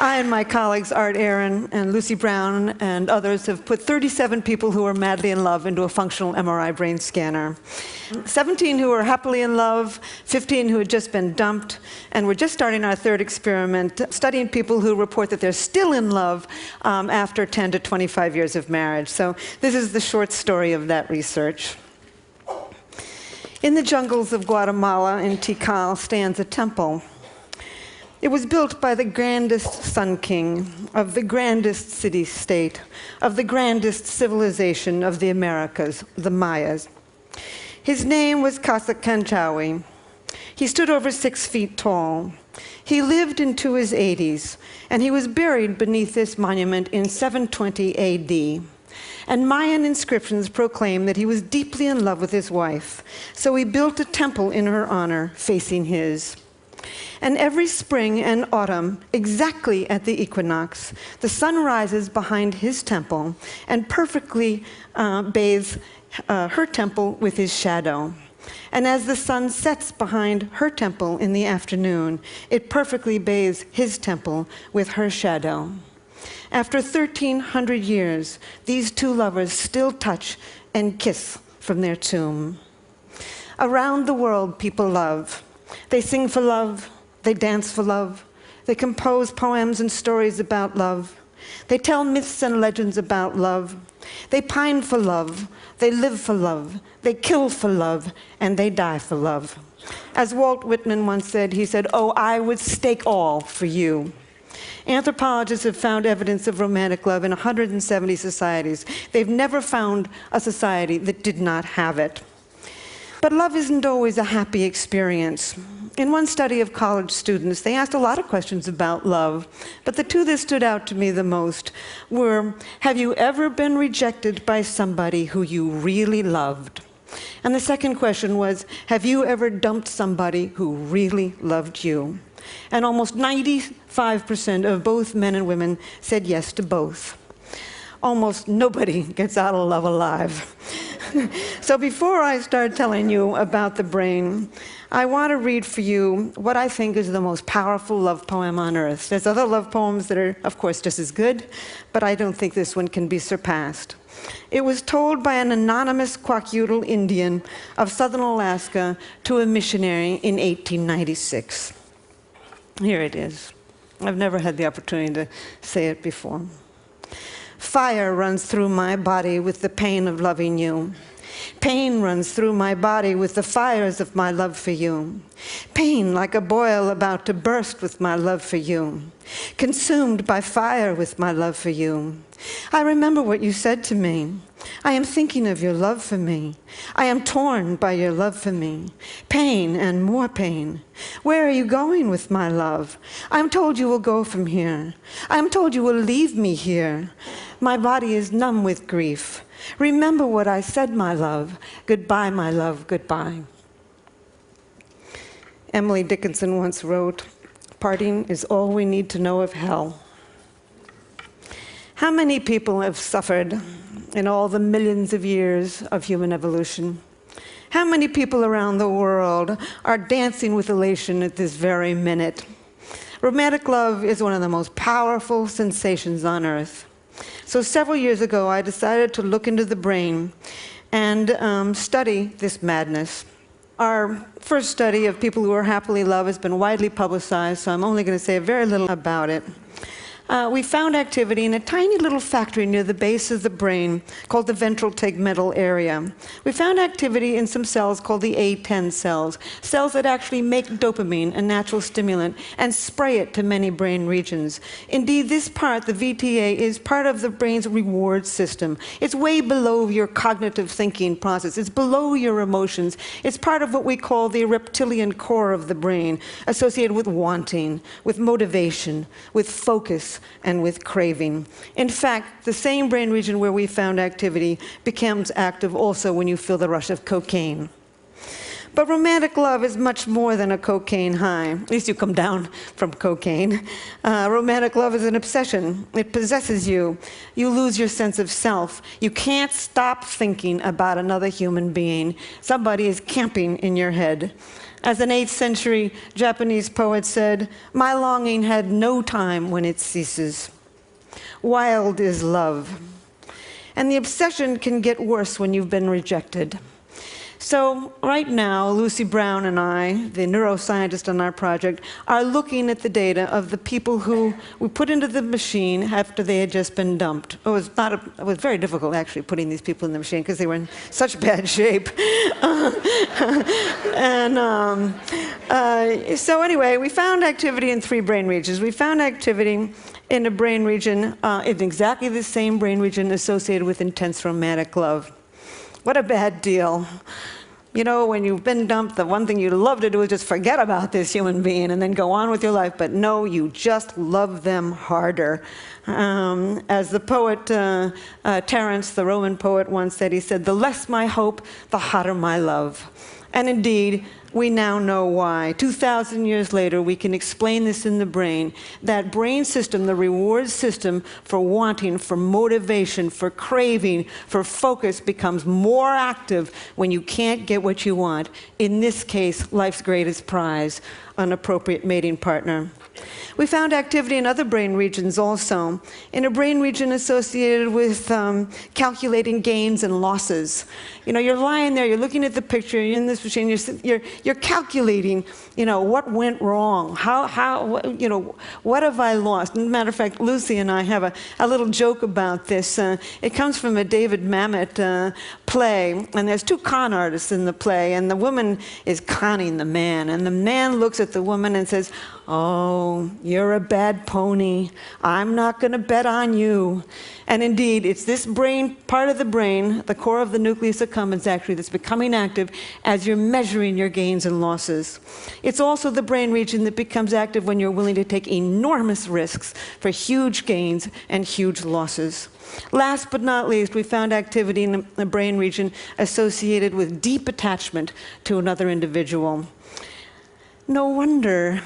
I and my colleagues, Art Aaron and Lucy Brown and others, have put 37 people who are madly in love into a functional MRI brain scanner. 17 who are happily in love, 15 who had just been dumped, and we're just starting our third experiment, studying people who report that they're still in love after 10 to 25 years of marriage. So this is the short story of that research. In the jungles of Guatemala, in Tikal, stands a temple. It was built by the grandest sun king of the grandest city-state, of the grandest civilization of the Americas, the Mayas. His name was Casacanchawi. He stood over 6 feet tall. He lived into his 80s, and he was buried beneath this monument in 720 AD. And Mayan inscriptions proclaim that he was deeply in love with his wife, so he built a temple in her honor facing his. And every spring and autumn, exactly at the equinox, the sun rises behind his temple and perfectly bathes her temple with his shadow. And as the sun sets behind her temple in the afternoon, it perfectly bathes his temple with her shadow. After 1,300 years, these two lovers still touch and kiss from their tomb. Around the world, people love. They sing for love. They dance for love. They compose poems and stories about love. They tell myths and legends about love. They pine for love. They live for love. They kill for love. And they die for love. As Walt Whitman once said, he said, "Oh, I would stake all for you." Anthropologists have found evidence of romantic love in 170 societies. They've never found a society that did not have it. But love isn't always a happy experience. In one study of college students, they asked a lot of questions about love, but the two that stood out to me the most were, have you ever been rejected by somebody who you really loved? And the second question was, have you ever dumped somebody who really loved you? And almost 95% of both men and women said yes to both. Almost nobody gets out of love alive. So before I start telling you about the brain, I want to read for you what I think is the most powerful love poem on earth. There's other love poems that are, of course, just as good, but I don't think this one can be surpassed. It was told by an anonymous Kwakiutl Indian of southern Alaska to a missionary in 1896. Here it is. I've never had the opportunity to say it before. Fire runs through my body with the pain of loving you. Pain runs through my body with the fires of my love for you. Pain like a boil about to burst with my love for you. Consumed by fire with my love for you. I remember what you said to me. I am thinking of your love for me. I am torn by your love for me. Pain and more pain. Where are you going with my love? I am told you will go from here. I am told you will leave me here. My body is numb with grief. Remember what I said, my love. Goodbye, my love, goodbye. Emily Dickinson once wrote, "Parting is all we need to know of hell." How many people have suffered in all the millions of years of human evolution? How many people around the world are dancing with elation at this very minute? Romantic love is one of the most powerful sensations on earth. So several years ago, I decided to look into the brain and study this madness. Our first study of people who are happily in love has been widely publicized, so I'm only going to say very little about it. We found activity in a tiny little factory near the base of the brain called the ventral tegmental area. We found activity in some cells called the A10 cells, cells that actually make dopamine, a natural stimulant, and spray it to many brain regions. Indeed, this part, the VTA, is part of the brain's reward system. It's way below your cognitive thinking process. It's below your emotions. It's part of what we call the reptilian core of the brain, associated with wanting, with motivation, with focus, and with craving. In fact, the same brain region where we found activity becomes active also when you feel the rush of cocaine. But romantic love is much more than a cocaine high. At least you come down from cocaine. Romantic love is an obsession. It possesses you. You lose your sense of self. You can't stop thinking about another human being. Somebody is camping in your head. As an 8th century Japanese poet said, "My longing had no time when it ceases. Wild is love." And the obsession can get worse when you've been rejected. So right now, Lucy Brown and I, the neuroscientist on our project, are looking at the data of the people who we put into the machine after they had just been dumped. It was very difficult, actually, putting these people in the machine because they were in such bad shape. So anyway, we found activity in 3 brain regions. We found activity in a brain region, in exactly the same brain region associated with intense romantic love. What a bad deal. You know, when you've been dumped, the one thing you'd love to do is just forget about this human being and then go on with your life. But no, you just love them harder. As the poet Terence, the Roman poet, once said, he said, "The less my hope, the hotter my love." And indeed, we now know why. 2,000 years later, we can explain this in the brain. That brain system, the reward system for wanting, for motivation, for craving, for focus, becomes more active when you can't get what you want. In this case, life's greatest prize, an appropriate mating partner. We found activity in other brain regions also. In a brain region associated with calculating gains and losses. You know, you're lying there, you're looking at the picture, you're in this machine, you're calculating, you know, what went wrong, you know, what have I lost? As a matter of fact, Lucy and I have a little joke about this. It comes from a David Mamet play, and there's 2 con artists in the play, and the woman is conning the man, and the man looks at the woman and says, "Oh, you're a bad pony. I'm not going to bet on you." And indeed, it's this brain, part of the brain, the core of the nucleus accumbens actually, that's becoming active as you're measuring your gains and losses. It's also the brain region that becomes active when you're willing to take enormous risks for huge gains and huge losses. Last but not least, we found activity in the brain region associated with deep attachment to another individual. No wonder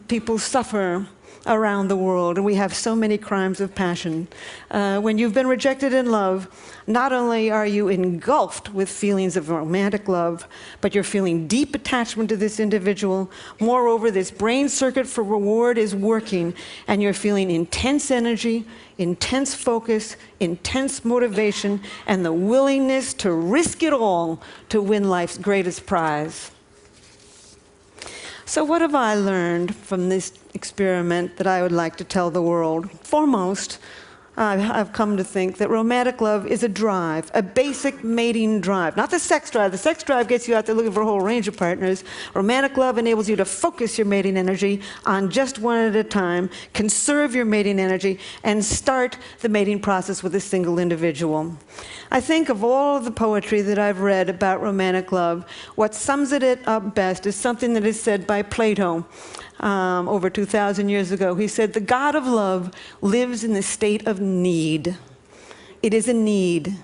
people suffer around the world, and we have so many crimes of passion. When you've been rejected in love, not only are you engulfed with feelings of romantic love, but you're feeling deep attachment to this individual. Moreover, this brain circuit for reward is working, and you're feeling intense energy, intense focus, intense motivation, and the willingness to risk it all to win life's greatest prize. So what have I learned from this experiment that I would like to tell the world? Foremost, I've come to think that romantic love is a drive, a basic mating drive. Not the sex drive. The sex drive gets you out there looking for a whole range of partners. Romantic love enables you to focus your mating energy on just one at a time, conserve your mating energy, and start the mating process with a single individual. I think of all of the poetry that I've read about romantic love, what sums it up best is something that is said by Plato. Over 2,000 years ago, he said, "The God of love lives in the state of need." It is a need.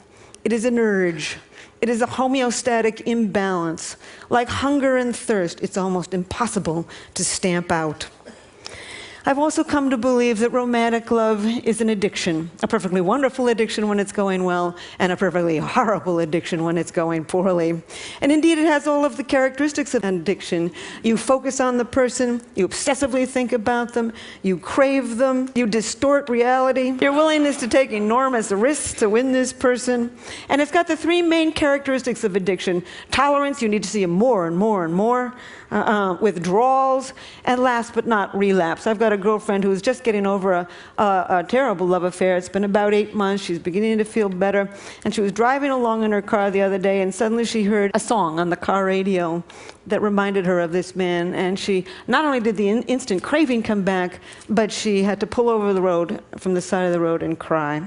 It is an urge. It is a homeostatic imbalance. Like hunger and thirst, it's almost impossible to stamp out. I've also come to believe that romantic love is an addiction, a perfectly wonderful addiction when it's going well, and a perfectly horrible addiction when it's going poorly. And indeed, it has all of the characteristics of an addiction. You focus on the person, you obsessively think about them, you crave them, you distort reality, your willingness to take enormous risks to win this person. And it's got the 3 main characteristics of addiction: tolerance, you need to see more and more and more, withdrawals, and last but not relapse. I've got a girlfriend who's just getting over a terrible love affair. It's been about 8 months. She's beginning to feel better. And she was driving along in her car the other day, and suddenly she heard a song on the car radio that reminded her of this man. And she, not only did the instant craving come back, but she had to pull over the road, from the side of the road, and cry.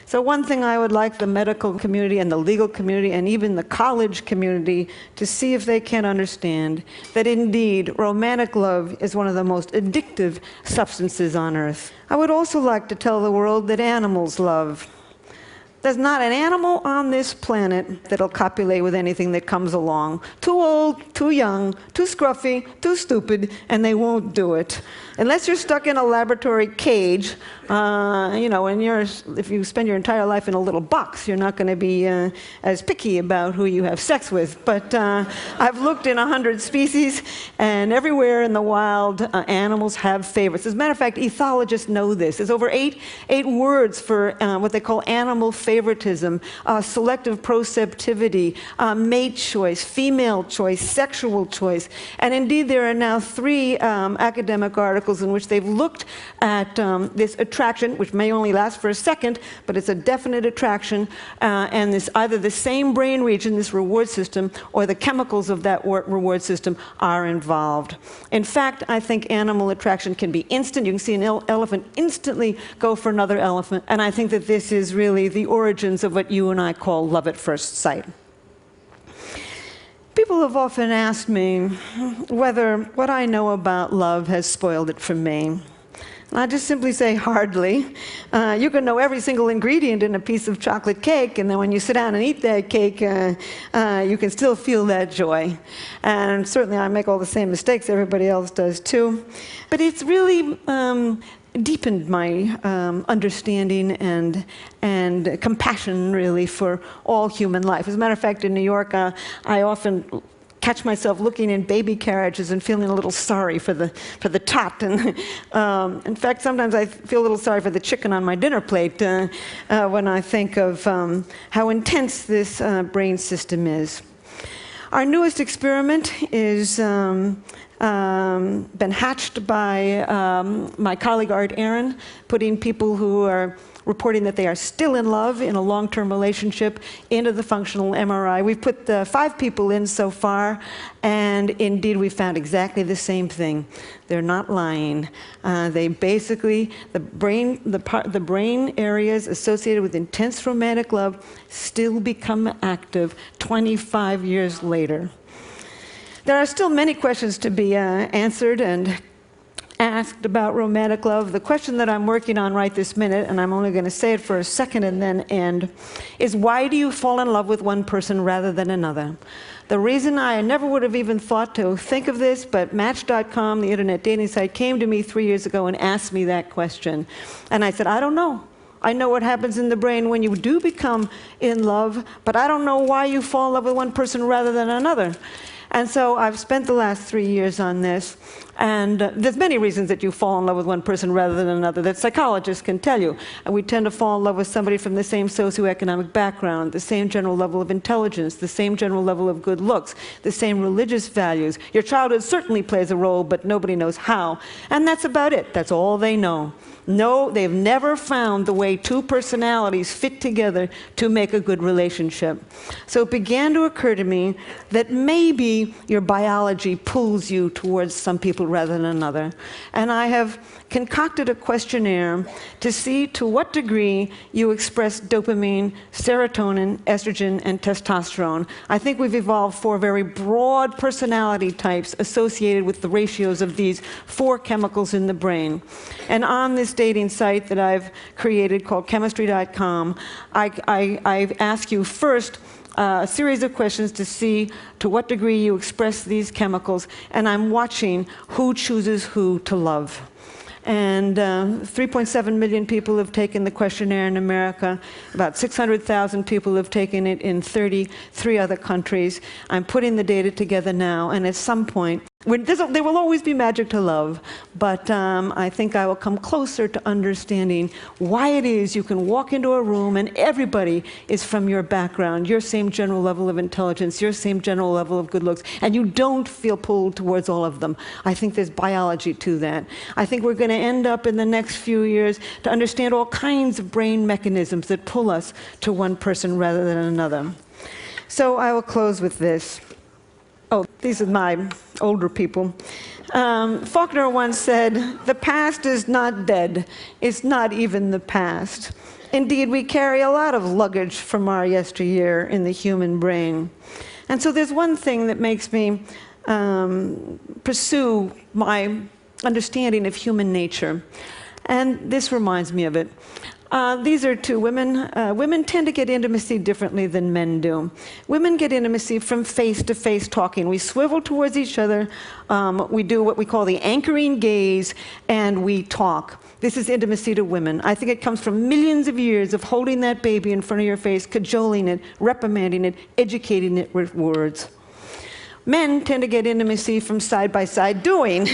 So one thing I would like the medical community and the legal community and even the college community to see if they can understand that indeed romantic love is one of the most addictive substances on earth. I would also like to tell the world that animals love. There's not an animal on this planet that'll copulate with anything that comes along. Too old, too young, too scruffy, too stupid, and they won't do it. Unless you're stuck in a laboratory cage, you know, and if you spend your entire life in a little box, you're not going to be as picky about who you have sex with. But I've looked in 100 species, and everywhere in the wild, animals have favorites. As a matter of fact, ethologists know this. There's over eight words for what they call animal favoritism, selective proceptivity, mate choice, female choice, sexual choice. And indeed, there are now 3 academic articles in which they've looked at this attraction, which may only last for a second, but it's a definite attraction, and this either the same brain region, this reward system, or the chemicals of that reward system are involved. In fact, I think animal attraction can be instant. You can see an elephant instantly go for another elephant, and I think that this is really the origins of what you and I call love at first sight. People have often asked me whether what I know about love has spoiled it for me. And I just simply say, hardly. You can know every single ingredient in a piece of chocolate cake, and then when you sit down and eat that cake, you can still feel that joy. And certainly I make all the same mistakes everybody else does too. But it's really deepened my understanding and compassion, really, for all human life. As a matter of fact, in New York, I often catch myself looking in baby carriages and feeling a little sorry for the tot. And in fact, sometimes I feel a little sorry for the chicken on my dinner plate when I think of how intense this brain system is. Our newest experiment is been hatched by my colleague Art Aaron, putting people who are reporting that they are still in love in a long-term relationship into the functional MRI. We've put 5 people in so far, and indeed we found exactly the same thing. They're not lying. They basically, the brain areas associated with intense romantic love still become active 25 years later. There are still many questions to be answered and asked about romantic love. The question that I'm working on right this minute, and I'm only going to say it for a second and then end, is why do you fall in love with one person rather than another? The reason I never would have even thought to think of this, but Match.com, the internet dating site, came to me 3 years ago and asked me that question. And I said, I don't know. I know what happens in the brain when you do become in love, but I don't know why you fall in love with one person rather than another. And so I've spent the last 3 years on this, and there's many reasons that you fall in love with one person rather than another that psychologists can tell you. And we tend to fall in love with somebody from the same socioeconomic background, the same general level of intelligence, the same general level of good looks, the same religious values. Your childhood certainly plays a role, but nobody knows how. And that's about it. That's all they know. No, they've never found the way 2 personalities fit together to make a good relationship. So it began to occur to me that maybe your biology pulls you towards some people rather than another. And I have concocted a questionnaire to see to what degree you express dopamine, serotonin, estrogen, and testosterone. I think we've evolved 4 very broad personality types associated with the ratios of these 4 chemicals in the brain. And on this dating site that I've created called chemistry.com, I ask you first a series of questions to see to what degree you express these chemicals, and I'm watching who chooses who to love. And 3.7 million people have taken the questionnaire in America. About 600,000 people have taken it in 33 other countries. I'm putting the data together now, and at some point, there will always be magic to love, but I think I will come closer to understanding why it is you can walk into a room and everybody is from your background, your same general level of intelligence, your same general level of good looks, and you don't feel pulled towards all of them. I think there's biology to that. I think we're going to end up in the next few years to understand all kinds of brain mechanisms that pull us to one person rather than another. So I will close with this. Oh, these are my older people. Faulkner once said, "The past is not dead. It's not even the past." Indeed, we carry a lot of luggage from our yesteryear in the human brain. And so there's one thing that makes me pursue my understanding of human nature. And this reminds me of it. These are two women. Women tend to get intimacy differently than men do. Women get intimacy from face-to-face talking. We swivel towards each other. We do what we call the anchoring gaze, and we talk. This is intimacy to women. I think it comes from millions of years of holding that baby in front of your face, cajoling it, reprimanding it, educating it with words. Men tend to get intimacy from side-by-side doing.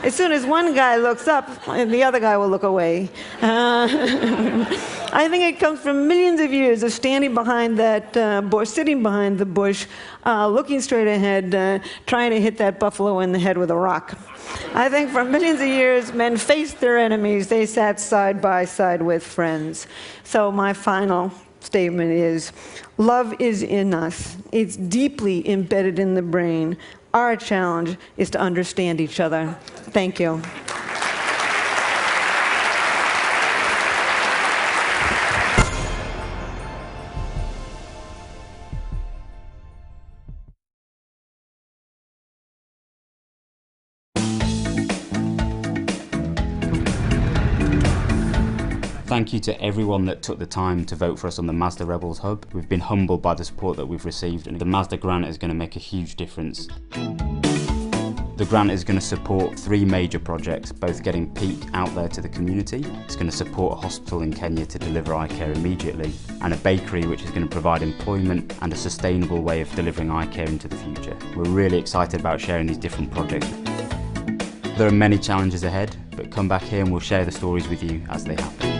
As soon as one guy looks up, the other guy will look away. I think it comes from millions of years of standing behind that bush, sitting behind the bush, looking straight ahead, trying to hit that buffalo in the head with a rock. I think for millions of years, men faced their enemies. They sat side by side with friends. So my final statement is, love is in us. It's deeply embedded in the brain. Our challenge is to understand each other. Thank you. Thank you to everyone that took the time to vote for us on the Mazda Rebels Hub. We've been humbled by the support that we've received, and the Mazda grant is going to make a huge difference. The grant is going to support 3 major projects, both getting Peak out there to the community. It's going to support a hospital in Kenya to deliver eye care immediately, and a bakery which is going to provide employment and a sustainable way of delivering eye care into the future. We're really excited about sharing these different projects. There are many challenges ahead, but come back here and we'll share the stories with you as they happen.